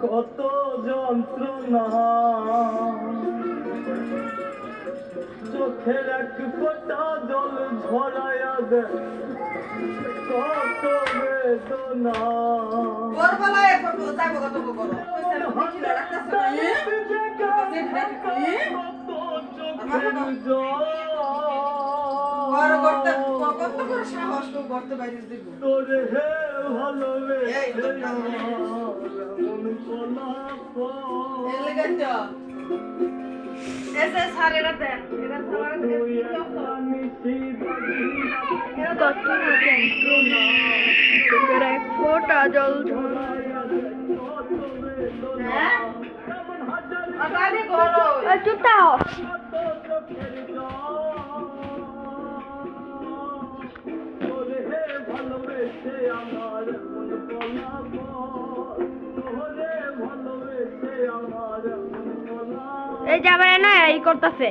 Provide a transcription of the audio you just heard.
কত যন্ত্রণা চোখের এক ফোঁটা জল ঝরাইয়া দে কত বেদনা করবালায় যাইব কত করো কইছে কি রাখতাছ আর করতে কত করে সাহস তো করতে বাইরে দিব তোরে হে ভালোবেসে মন কোলাপ এলে গেছ এসে সারেরা দে এরা সারা তুই একটা মিষ্টি কত যন্ত্রণা চোখের এক ফোঁটা জল ঝরাইয়া দে কত বেদনা হ্যাঁ এমন হাজার আগানি করো চুপটাও কত চোখের জল তোরে হে ভালোবেসে আমার মন কোলাপ তোরে ভালোবেসে আমার মন কোলাপ এই যাবে না এই করতেছে